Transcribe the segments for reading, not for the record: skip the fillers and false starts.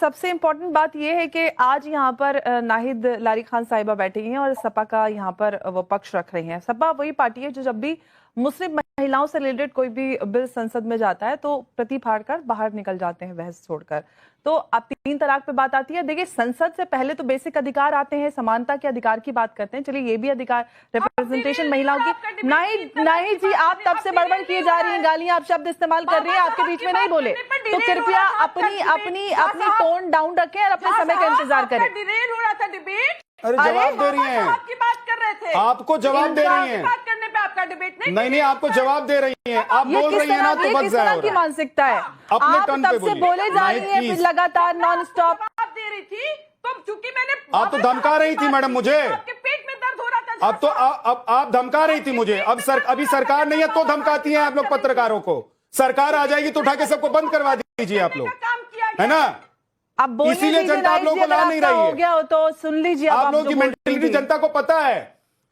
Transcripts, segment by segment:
सबसे इम्पोर्टेंट बात यह है कि आज यहाँ पर नाहिद लारी खान साहिबा बैठी हैं और सपा का यहाँ पर वो पक्ष रख रही हैं। सपा वही पार्टी है जो जब भी मुस्लिम महिलाओं से रिलेटेड कोई भी बिल संसद में जाता है तो प्रति फाड़ कर बाहर निकल जाते हैं बहस छोड़कर। तो अब 3 तलाक पे बात आती है। देखिए, संसद से पहले तो बेसिक अधिकार आते हैं, समानता के अधिकार की बात करते हैं। चलिए, ये भी अधिकार रिप्रेजेंटेशन महिलाओं की। नहीं जी, आप तब से बड़बड़ किए जा रही हैं, गालियां आप शब्द इस्तेमाल कर रही हैं, आपके बीच में नहीं बोले, तो कृपया अपनी टोन डाउन रखें और अपने समय का इंतजार करें। अरे जवाब दे रही हैं, आपकी बात कर रहे थे, आपको जवाब दे रही हैं, बात करने पे आपका डिबेट नहीं आपको जवाब दे रही हैं, आप बोल रही हैं ना तो बच जाए। की मानसिकता है, अपने आप टर्न तब पे से बोलिए। बोले जा रही हैं लगातार नॉन स्टॉप। आप दे रही थी तो चूंकि मैंने आप तो धमका रही थी मैडम मुझे, आपके पेट में दर्द हो रहा था। अब तो अब आप धमका रही थी मुझे। अभी सरकार नहीं है तो धमकाती हैं आप लोग पत्रकारों को। सरकार आ जाएगी तो उठा के सबको बंद करवा दीजिए आप लोग, काम किया है ना। अब इसीलिए जनता आप लोगों को ला नहीं रही है। हो गया हो तो सुन लीजिए। आप लोगों की मेंटेलिटी जनता को पता है।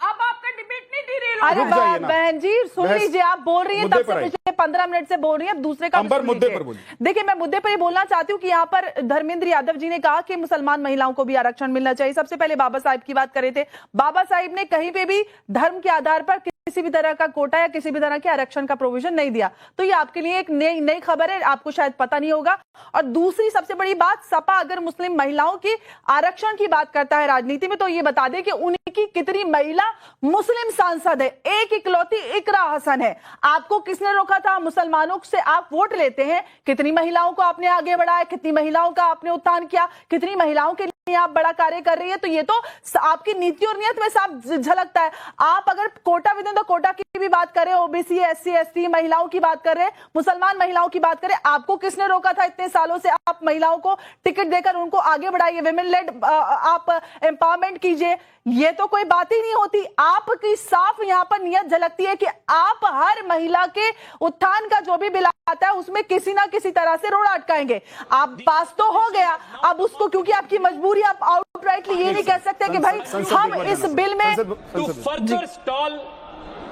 अब आपका डिबेट नहीं दे रही। अरे बहन जी सुन लीजिए, आप बोल रही हैं तब से पिछले 15 मिनट से बोल रही हैं, अब दूसरे का मुद्दे पर बोलिए। देखिए, मैं मुद्दे पर ये बोलना चाहती हूँ कि यहाँ पर धर्मेंद्र यादव जी ने कहा कि मुसलमान महिलाओं को भी आरक्षण मिलना चाहिए। सबसे पहले बाबा साहिब की बात कर रहे थे। बाबा साहिब ने कहीं पे भी धर्म के आधार पर किसी भी तरह का कोटा या किसी भी तरह के आरक्षण का प्रोविजन नहीं दिया। तो ये आपके लिए एक नई खबर है, आपको शायद पता नहीं होगा। और दूसरी सबसे बड़ी बात, सपा अगर मुस्लिम महिलाओं की आरक्षण की बात करता है राजनीति में तो ये बता दे कि उनकी कितनी महिला मुस्लिम सांसद है। एक इकलौती इकरा हसन है। आपको किसने रोका था? मुसलमानों से आप वोट लेते हैं। कितनी महिलाओं को आपने आगे बढ़ाया, कितनी महिलाओं का आपने उत्थान किया, कितनी महिलाओं के लिए आप बड़ा कार्य कर रही है। तो ये तो आपकी नीति और नियत में साफ झलकता है। आप अगर quota within the quota की भी बात करें, ओबीसी एससी एसटी महिलाओं की बात कर रहे हैं, मुसलमान महिलाओं की बात करें, आपको किसने रोका था? इतने सालों से आप महिलाओं को टिकट देकर उनको आगे बढ़ाइए, विमेन लेड आप एम्पावरमेंट कीजिए। ये तो कोई बात ही नहीं होती। आपकी साफ यहां पर नियत झलकती है कि आप हर महिला के उत्थान का जो भी बिल आता है उसमें किसी ना किसी तरह से रोड़ा अटकाएंगे। आप पास तो हो गया, अब उसको क्योंकि आपकी मजबूरी, आप आउटराइटली ये नहीं कह सकते कि भाई हम इस बिल में to further stall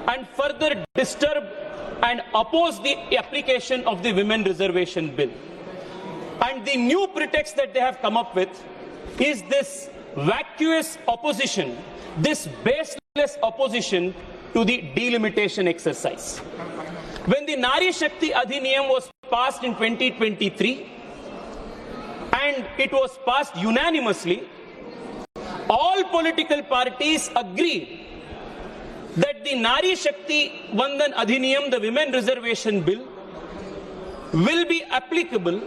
and further disturb and oppose the application of the women reservation bill. And the new pretext that they have come up with is this vacuous opposition, this baseless opposition to the delimitation exercise. When the Nari Shakti Adhiniyam was passed in 2023 and it was passed unanimously, all political parties agreed that the Nari Shakti Vandan Adhiniyam, the women reservation bill, will be applicable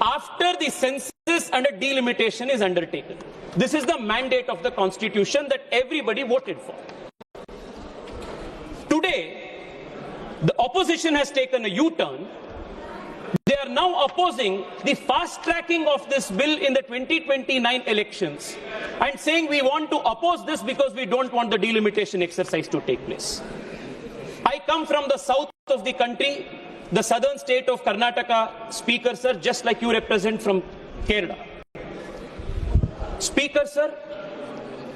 after the census and a delimitation is undertaken. This is the mandate of the constitution that everybody voted for. Today, the opposition has taken a U-turn. They are now opposing the fast tracking of this bill in the 2029 elections and saying we want to oppose this because we don't want the delimitation exercise to take place. I come from the south of the country, the southern state of Karnataka. Speaker sir, just like you represent from Kerala. Speaker sir,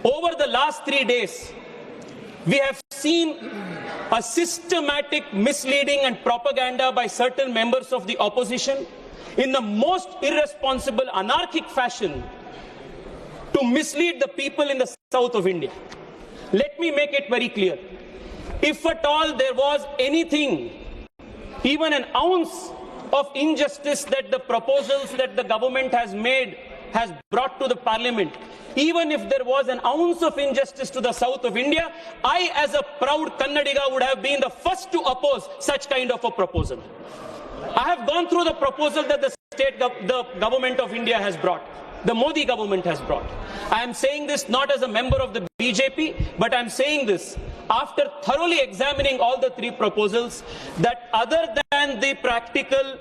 over the last 3 days, we have seen a systematic misleading and propaganda by certain members of the opposition in the most irresponsible, anarchic fashion to mislead the people in the south of India. Let me make it very clear. If at all there was anything, even an ounce of injustice that the proposals that the government has brought to the parliament, even if there was an ounce of injustice to the south of India, I as a proud Kannadiga would have been the first to oppose such kind of a proposal. I have gone through the proposal that the government of India has brought, the Modi government has brought. I am saying this not as a member of the BJP, but I am saying this after thoroughly examining all the 3 proposals, that other than the practical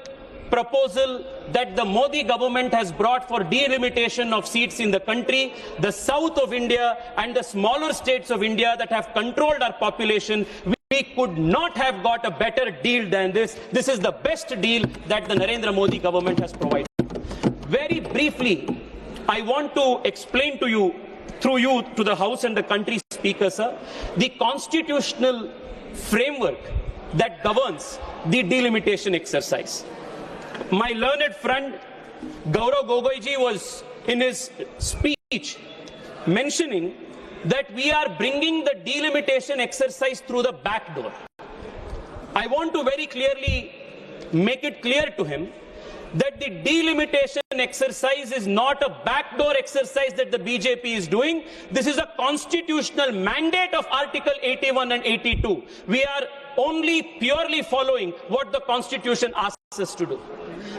proposal that the Modi government has brought for delimitation of seats in the country, the south of India and the smaller states of India that have controlled our population, we could not have got a better deal than this. This is the best deal that the Narendra Modi government has provided. Very briefly, I want to explain to you, through you to the House and the country, Speaker sir, the constitutional framework that governs the delimitation exercise. My learned friend Gaurav Gogoiji was in his speech mentioning that we are bringing the delimitation exercise through the back door. I want to very clearly make it clear to him that the delimitation exercise is not a backdoor exercise that the BJP is doing. This is a constitutional mandate of Article 81 and 82. We are only purely following what the Constitution asks us to do.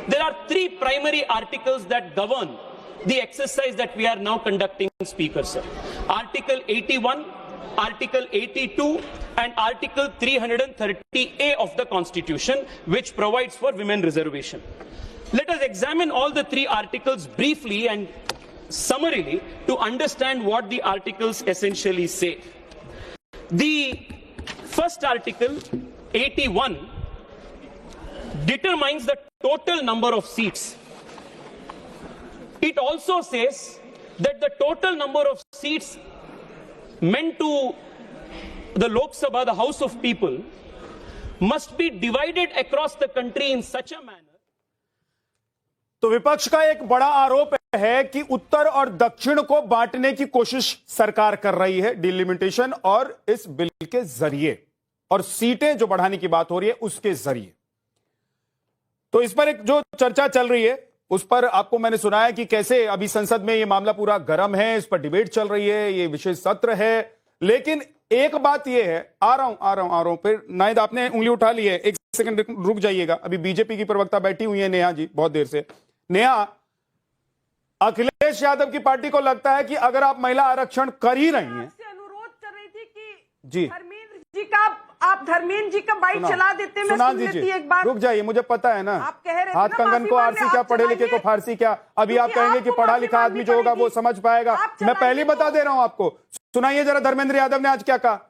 There are three primary articles that govern the exercise that we are now conducting, Speaker sir. Article 81, Article 82 and Article 330A of the Constitution, which provides for women reservation. Let us examine all the three articles briefly and summarily to understand what the articles essentially say. The first article, 81, determines the total number of seats. It also says that the total number of seats meant to the Lok Sabha, the House of People, must be divided across the country in such a manner. तो विपक्ष का एक बड़ा आरोप है कि उत्तर और दक्षिण को बांटने की कोशिश सरकार कर रही है डिलिमिटेशन और इस बिल के जरिए, और सीटें जो बढ़ाने की बात हो रही है उसके जरिए। तो इस पर एक जो चर्चा चल रही है उस पर आपको मैंने सुनाया कि कैसे अभी संसद में यह मामला पूरा गर्म है, इस पर डिबेट चल रही है, ये विशेष सत्र है। लेकिन एक बात यह है, आ रहा हूं फिर नायद आपने उंगली उठा ली है, एक सेकंड रुक जाइएगा। अभी बीजेपी की प्रवक्ता बैठी हुई है नेहा जी बहुत देर से। नेहा, अखिलेश यादव की पार्टी को लगता है कि अगर आप महिला आरक्षण कर ही रही हैं, आपसे अनुरोध कर रही थी कि जी धर्मेंद्र जी का बाइक चला देते, मैं सुन लेती एक बार। रुक जाइए, मुझे पता है ना, आप कह रहे थे हाथ ना, कंगन को माफी आरसी मांगने, क्या, आप पढ़े लिखे को चलाइए। फारसी क्या। अभी आप कहेंगे कि आपको पढ़ा माफी लिखा आदमी मांगनी जो होगा वो पड़ेगी। समझ पाएगा। आप मैं पहले चलाइए। बता दे रहा हूं आपको, सुनाइए जरा धर्मेंद्र यादव ने आज क्या कहा।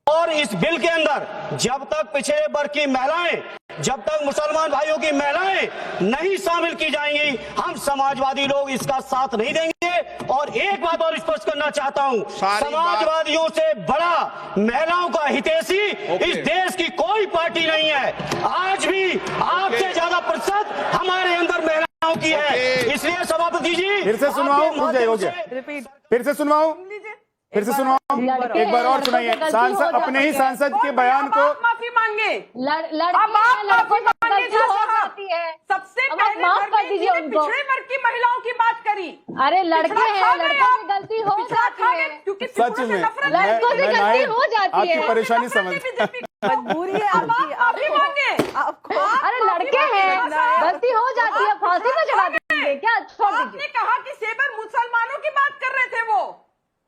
और इस बिल के अंदर जब तक पिछड़े वर्ग की महिलाएं, जब तक मुसलमान भाइयों की महिलाएं नहीं शामिल की जाएंगी, हम समाजवादी लोग इसका साथ नहीं देंगे। और एक बात और स्पष्ट करना चाहता हूं, समाजवादियों से बड़ा महिलाओं का हितैषी इस देश की कोई पार्टी नहीं है। आज भी आपसे ज्यादा प्रतिशत हमारे अंदर महिलाओं की है। इसलिए सभापति जी फिर से सुनवाऊं, रुक जाइए, हो गया, रिपीट फिर से सुनवाऊं, फिर से सुनवाऊं, एक बार और सुनाइए। सांसद अपने ही सांसद के बयान को, माफी मांगे, अब आप माफी मांगे जो हो जाती है। सबसे अब आप पहले माफ कर धर्मेंद्र जी दीजिए ने उनको। पिछड़े वर्ग की महिलाओं की बात करी। अरे लड़के पिछड़ा हैं, खा गए लड़कों आप। की गलती हो पिछड़ा जाती खा है। गए, क्योंकि सच पिछड़ों से में नफरत मैं- लड़कों से मैं गलती नायब हो जाती आपकी है। परेशानी समझ मजबूरी है आपकी, माफी मांगे। आपको अरे लड़के हैं, गलती हो जाती है, फांसी में चढ़ा देंगे क्या, छोड़ आपने दीजिए। कहा कि सेबर मुसलमानों की बात कर रहे थे वो।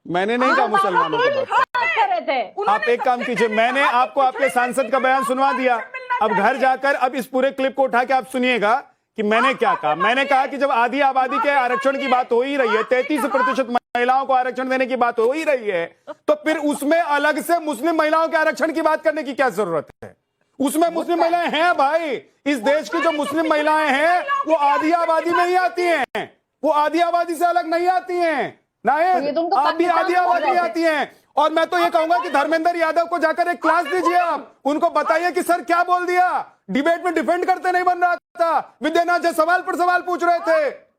मैंने नहीं कहा मुसलमानों की बात। बात कर रहे थे। आप एक काम कीजिए, मैंने आपको आपके सांसद का बयान सुनवा दिया। अब घर जाकर अब इस पूरे क्लिप को उठा के आप सुनिएगा कि मैंने क्या कहा। मैंने कहा कि जब आधी आबादी के आरक्षण की बात हो ही रही है, 33% महिलाओं को आरक्षण देने की बात हो ही रही है, तो फिर उसमें अलग से मुस्लिम महिलाओं के आरक्षण की बात करने की क्या जरूरत है। उसमें मुस्लिम महिलाएं हैं भाई, इस देश की जो मुस्लिम महिलाएं हैं वो आधी आबादी में ही आती हैं, वो आधी आबादी से अलग नहीं आती हैं। नायब, तो आप भी आधी आबादी में आती हैं। और मैं तो ये कहूंगा कि धर्मेंद्र यादव को जाकर एक क्लास दीजिए, आप उनको बताइए कि सर क्या बोल दिया। डिबेट में डिफेंड करते नहीं बन रहा था, विद्यानाथ जी सवाल पर सवाल पूछ रहे थे।